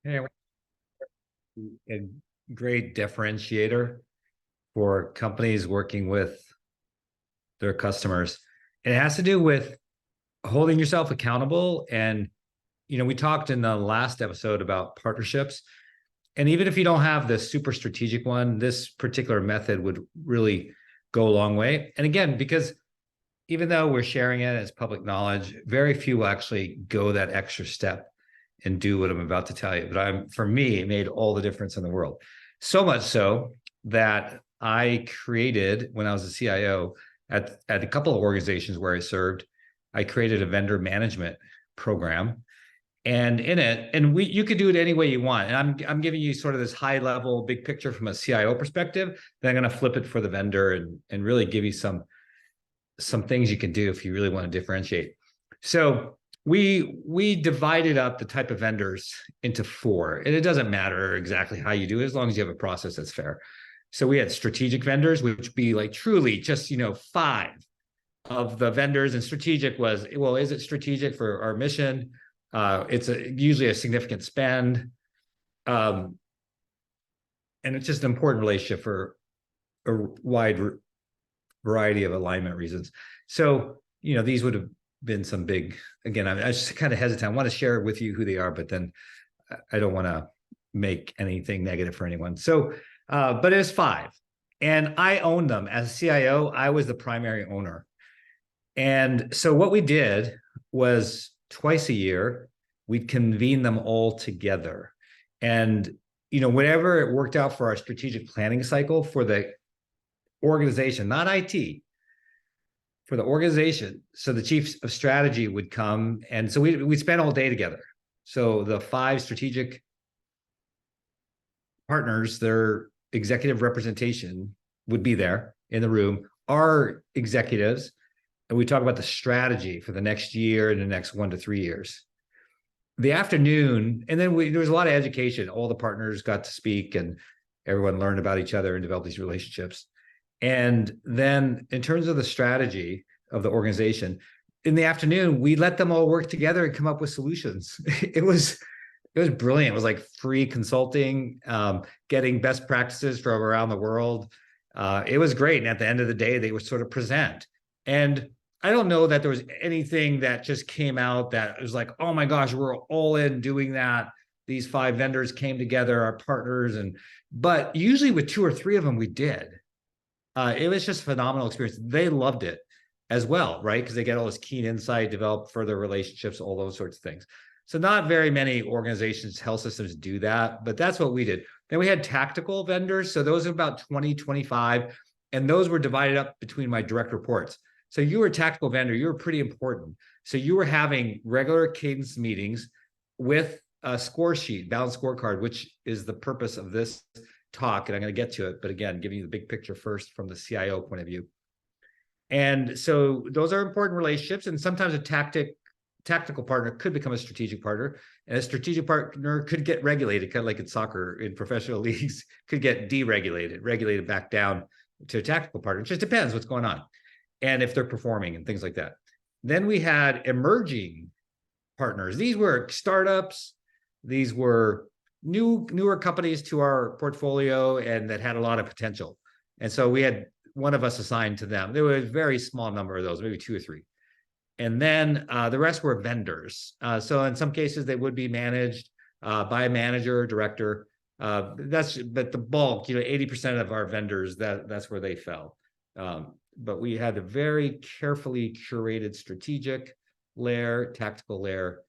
Yeah, a great differentiator for companies working with their customers. It has to do with holding yourself accountable. And, we talked in the last episode about partnerships. And even if you don't have the super strategic one, this particular method would really go a long way. And again, because even though we're sharing it as public knowledge, very few will actually go that extra step and do what I'm about to tell you. But for me, it made all the difference in the world. So much so that I created, when I was a CIO at a couple of organizations where I served, I created a vendor management program. And in it, and you could do it any way you want. And I'm giving you sort of this high level, big picture from a CIO perspective. Then I'm going to flip it for the vendor and really give you some things you can do if you really want to differentiate. So we divided up the type of vendors into four, and it doesn't matter exactly how you do it as long as you have a process that's fair. So we had strategic vendors, which would be like truly just five of the vendors, and strategic was, well, is it strategic for our mission? It's usually a significant spend, and it's just an important relationship for a wide variety of alignment reasons. So, these would have been some big, again, I just kind of hesitant. I want to share with you who they are, but then I don't want to make anything negative for anyone. So, but it was five. And I owned them. As a CIO, I was the primary owner. And so what we did was twice a year, we'd convene them all together. And, whatever it worked out for our strategic planning cycle for the organization, not IT, for the organization. So the chief of strategy would come. And so we spent all day together. So the five strategic partners, their executive representation would be there in the room, our executives, and we talk about the strategy for the next year and the next 1 to 3 years. The afternoon, and then there was a lot of education. All the partners got to speak and everyone learned about each other and developed these relationships. And then in terms of the strategy of the organization, in the afternoon, we let them all work together and come up with solutions. It was brilliant. It was like free consulting, getting best practices from around the world. It was great. And at the end of the day, they would sort of present. And I don't know that there was anything that just came out that was like, oh my gosh, we're all in doing that. These five vendors came together, our partners, but usually with 2 or 3 of them, we did. It was just a phenomenal experience. They loved it as well, right? Because they get all this keen insight, develop further relationships, all those sorts of things. So not very many organizations, health systems do that, but that's what we did. Then we had tactical vendors. So those are about 20, 25, and those were divided up between my direct reports. So you were a tactical vendor, you were pretty important. So you were having regular cadence meetings with a score sheet, balanced scorecard, which is the purpose of this talk, and I'm going to get to it, but again, giving you the big picture first from the CIO point of view. And so those are important relationships, and sometimes a tactical partner could become a strategic partner, and a strategic partner could get regulated, kind of like in soccer, in professional leagues, could get deregulated, regulated back down to a tactical partner. It just depends what's going on and if they're performing and things like that. Then we had emerging partners. These were startups. These were newer companies to our portfolio and that had a lot of potential. And so we had one of us assigned to them. There was a very small number of those, maybe 2 or 3. And then the rest were vendors. So in some cases, they would be managed by a manager or director. But the bulk, 80% of our vendors, that's where they fell. But we had a very carefully curated strategic layer, tactical layer,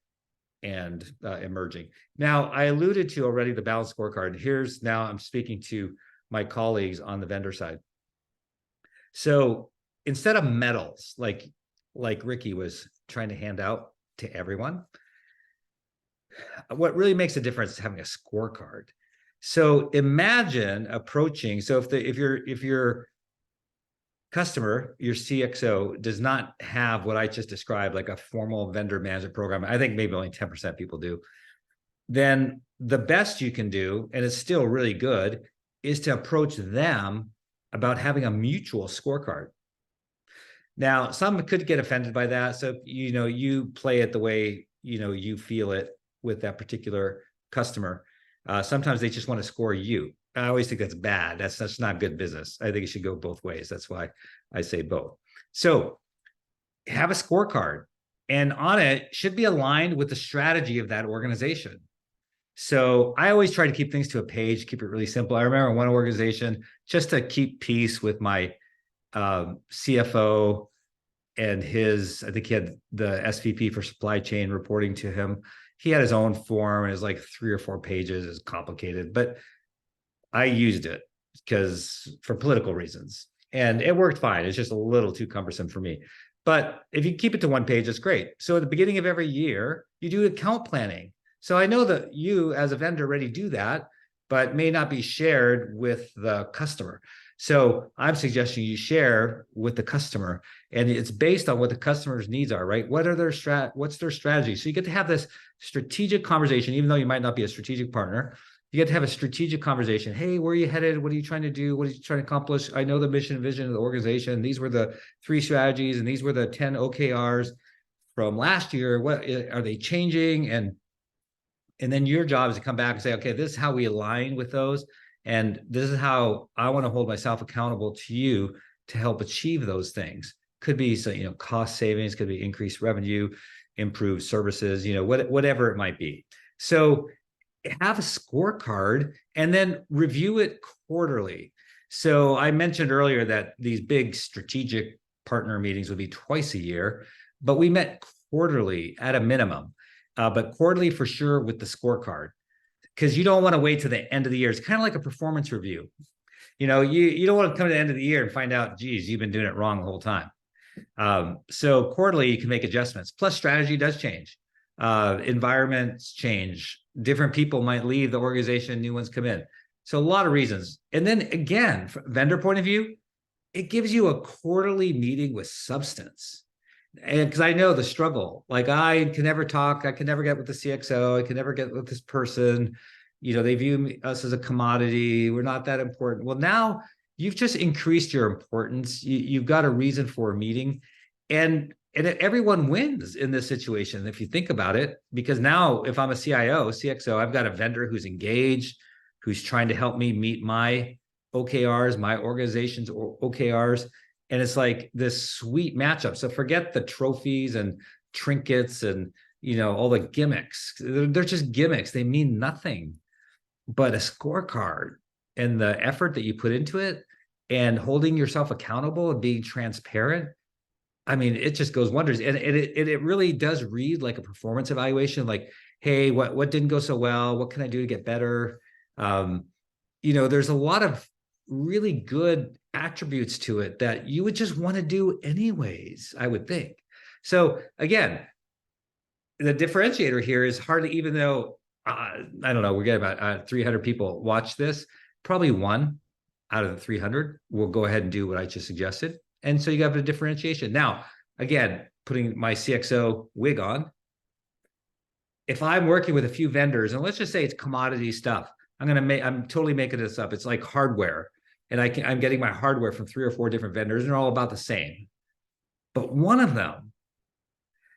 and emerging. Now, I alluded to already the balanced scorecard. Now I'm speaking to my colleagues on the vendor side. So instead of medals, like Ricky was trying to hand out to everyone, what really makes a difference is having a scorecard. So imagine approaching. So if your customer, your CxO, does not have what I just described, like a formal vendor management program, I think maybe only 10% people do, then the best you can do, and it's still really good, is to approach them about having a mutual scorecard. Now, some could get offended by that. So, you play it the way, you feel it with that particular customer. Sometimes they just want to score you. I always think that's bad. That's not good business. I think it should go both ways. That's why I say both. So have a scorecard, and on it should be aligned with the strategy of that organization. So I always try to keep things to a page, keep it really simple. I remember one organization, just to keep peace with my CFO and I think he had the SVP for supply chain reporting to him. He had his own form, and it was like 3 or 4 pages. It's complicated, but I used it because for political reasons, and it worked fine. It's just a little too cumbersome for me. But if you keep it to 1 page, it's great. So at the beginning of every year, you do account planning. So I know that you as a vendor already do that, but may not be shared with the customer. So I'm suggesting you share with the customer, and it's based on what the customer's needs are, right? What's their strategy? So you get to have this strategic conversation, even though you might not be a strategic partner. You get to have a strategic conversation. Hey, where are you headed? What are you trying to do? What are you trying to accomplish? I know the mission and vision of the organization. These were the 3 strategies, and these were the 10 OKRs from last year. What are they changing? And then your job is to come back and say, okay, this is how we align with those. And this is how I want to hold myself accountable to you to help achieve those things. Could be, cost savings, could be increased revenue, improved services, whatever it might be. So have a scorecard and then review it quarterly. So I mentioned earlier that these big strategic partner meetings would be twice a year, but we met quarterly at a minimum. But quarterly for sure with the scorecard, because you don't want to wait to the end of the year. It's kind of like a performance review. You don't want to come to the end of the year and find out, geez, you've been doing it wrong the whole time. So quarterly, you can make adjustments. Plus, strategy does change. Environments change. Different people might leave the organization, new ones come in. So a lot of reasons. And then again, from vendor point of view, it gives you a quarterly meeting with substance. And because I know the struggle, like I can never talk, I can never get with the CxO, I can never get with this person. They view us as a commodity. We're not that important. Well, now you've just increased your importance. You've got a reason for a meeting, and everyone wins in this situation if you think about it. Because now, if I'm a CxO, I've got a vendor who's engaged, who's trying to help me meet my OKRs, my organization's OKRs. And it's like this sweet matchup. So forget the trophies and trinkets and, all the gimmicks. They're just gimmicks. They mean nothing. But a scorecard and the effort that you put into it and holding yourself accountable and being transparent, I mean, it just goes wonders. And it really does read like a performance evaluation. Like, hey, what didn't go so well? What can I do to get better? There's a lot of really good attributes to it that you would just want to do anyways, I would think. So again, the differentiator here is hardly, even though I don't know, we're getting about 300 people watch this, probably 1 out of the 300 will go ahead and do what I just suggested. And so you have a differentiation. Now, again, putting my CxO wig on, if I'm working with a few vendors, and let's just say it's commodity stuff, I'm totally making this up. It's like hardware. And I'm getting my hardware from 3 or 4 different vendors, and they're all about the same. But one of them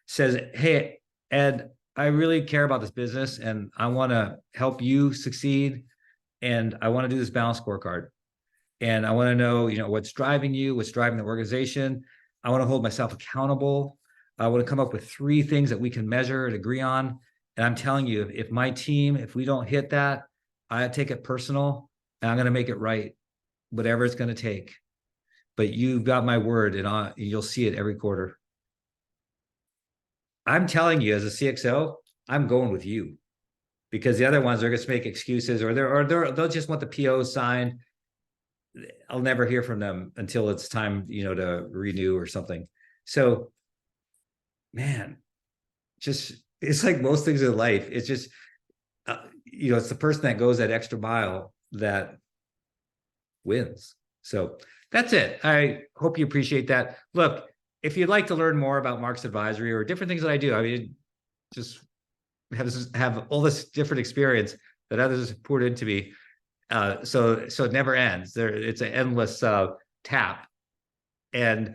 says, hey, Ed, I really care about this business, and I want to help you succeed, and I want to do this balance scorecard. And I want to know, what's driving you, what's driving the organization. I want to hold myself accountable. I want to come up with 3 things that we can measure and agree on. And I'm telling you, if my team, if we don't hit that, I take it personal, and I'm going to make it right, whatever it's going to take. But you've got my word, and you'll see it every quarter. I'm telling you, as a CxO, I'm going with you, because the other ones are going to make excuses, or they'll just want the PO signed. I'll never hear from them until it's time, to renew or something. So, man, it's like most things in life. It's just, it's the person that goes that extra mile that wins. So that's it. I hope you appreciate that. Look, if you'd like to learn more about Mark's advisory or different things that I do, I mean, just have all this different experience that others have poured into me. So it never ends. It's an endless tap. And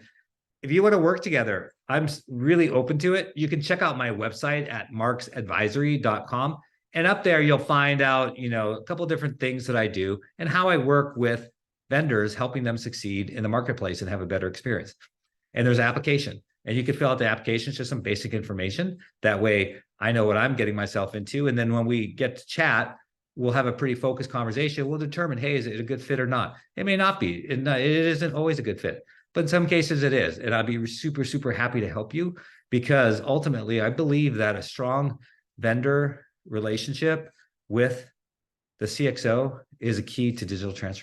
if you want to work together, I'm really open to it. You can check out my website at marksadvisory.com. And up there, you'll find out, a couple of different things that I do and how I work with vendors, helping them succeed in the marketplace and have a better experience. And there's application, and you can fill out the application, it's just some basic information. That way I know what I'm getting myself into. And then when we get to chat, we'll have a pretty focused conversation. We'll determine, hey, is it a good fit or not? It may not be. It isn't always a good fit, but in some cases it is. And I'll be super, super happy to help you, because ultimately I believe that a strong vendor relationship with the CxO is a key to digital transformation.